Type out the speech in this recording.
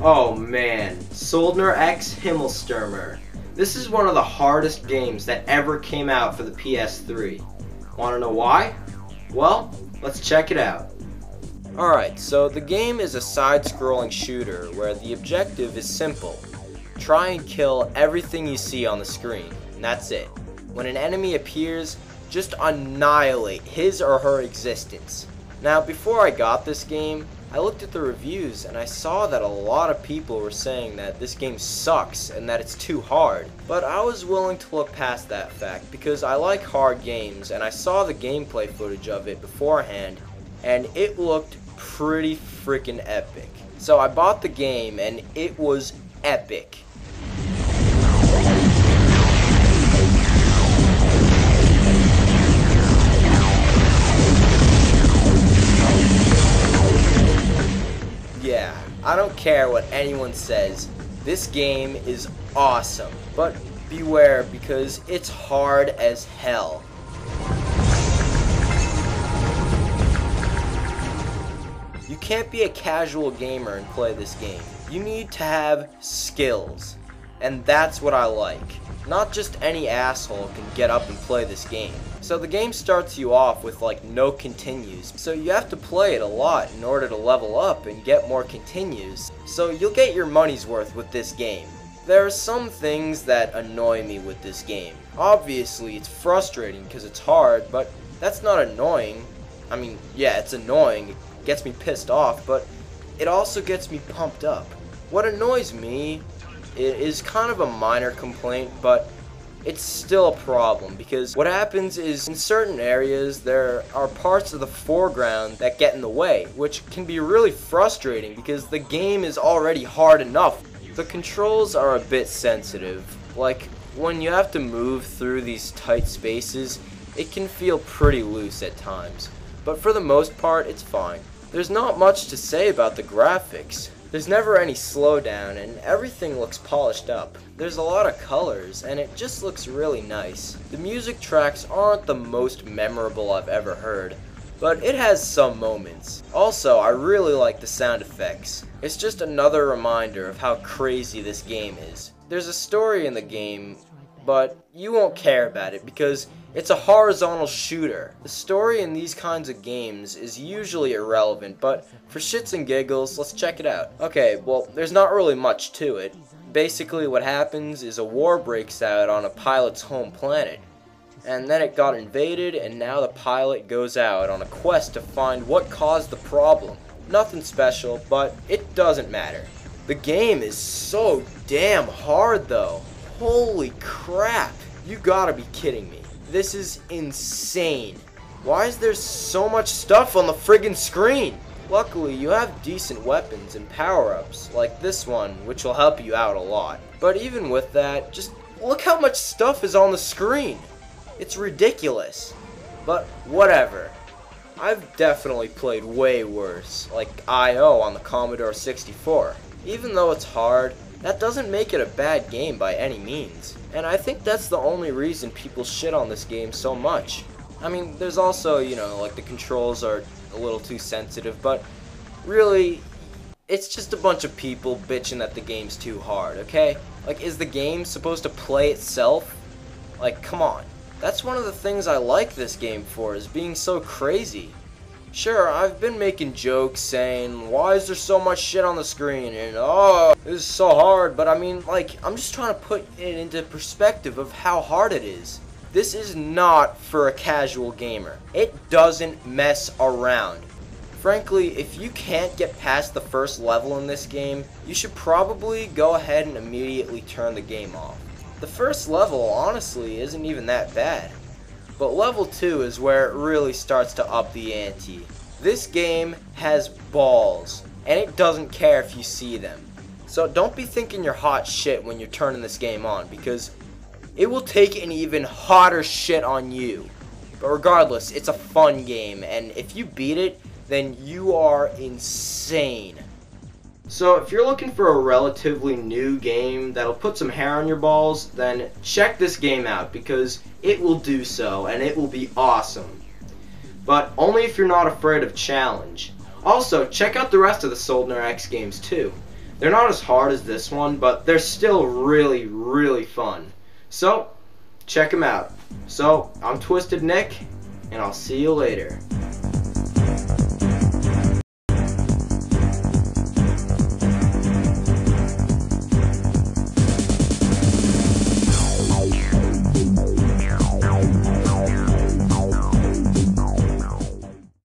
Oh man, Söldner-X Himmelsstürmer. This is one of the hardest games that ever came out for the PS3. Wanna know why? Well, let's check it out. Alright, so the game is a side-scrolling shooter where the objective is simple. Try and kill everything you see on the screen, and that's it. When an enemy appears, just annihilate his or her existence. Now, before I got this game, I looked at the reviews and I saw that a lot of people were saying that this game sucks and that it's too hard. But I was willing to look past that fact because I like hard games and I saw the gameplay footage of it beforehand and it looked pretty freaking epic. So I bought the game and it was epic. Yeah, I don't care what anyone says, this game is awesome, but beware because it's hard as hell. You can't be a casual gamer and play this game. You need to have skills, and that's what I like. Not just any asshole can get up and play this game. So the game starts you off with like no continues, so you have to play it a lot in order to level up and get more continues. So you'll get your money's worth with this game. There are some things that annoy me with this game. Obviously it's frustrating because it's hard, but that's not annoying. I mean, yeah, it's annoying, it gets me pissed off, but it also gets me pumped up. What annoys me is kind of a minor complaint, but it's still a problem because what happens is in certain areas there are parts of the foreground that get in the way, which can be really frustrating because the game is already hard enough. The controls are a bit sensitive, like when you have to move through these tight spaces, it can feel pretty loose at times, but for the most part it's fine. There's not much to say about the graphics. There's never any slowdown and everything looks polished up. There's a lot of colors and it just looks really nice. The music tracks aren't the most memorable I've ever heard, but it has some moments. Also, I really like the sound effects. It's just another reminder of how crazy this game is. There's a story in the game, but you won't care about it because it's a horizontal shooter. The story in these kinds of games is usually irrelevant, but for shits and giggles, let's check it out. Okay, well, there's not really much to it. Basically what happens is a war breaks out on a pilot's home planet, and then it got invaded, and now the pilot goes out on a quest to find what caused the problem. Nothing special, but it doesn't matter. The game is so damn hard though. Holy crap, you gotta be kidding me. This is insane. Why is there so much stuff on the friggin' screen? Luckily, you have decent weapons and power-ups, like this one, which will help you out a lot. But even with that, just look how much stuff is on the screen. It's ridiculous. But whatever. I've definitely played way worse, like I.O. on the Commodore 64. Even though it's hard, that doesn't make it a bad game by any means. And I think that's the only reason people shit on this game so much. I mean, there's also, you know, like the controls are a little too sensitive, but really, it's just a bunch of people bitching that the game's too hard, okay? Like, is the game supposed to play itself? Like, come on. That's one of the things I like this game for, is being so crazy. Sure, I've been making jokes saying, why is there so much shit on the screen, and oh, this is so hard, but I mean, like, I'm just trying to put it into perspective of how hard it is. This is not for a casual gamer. It doesn't mess around. Frankly, if you can't get past the first level in this game, you should probably go ahead and immediately turn the game off. The first level, honestly, isn't even that bad. But level 2 is where it really starts to up the ante. This game has balls, and it doesn't care if you see them. So don't be thinking you're hot shit when you're turning this game on, because it will take an even hotter shit on you. But regardless, it's a fun game, and if you beat it, then you are insane. So if you're looking for a relatively new game that'll put some hair on your balls, then check this game out because it will do so and it will be awesome. But only if you're not afraid of challenge. Also, check out the rest of the Söldner-X games too. They're not as hard as this one, but they're still really, really fun. So, check them out. So, I'm Twisted Nick, and I'll see you later.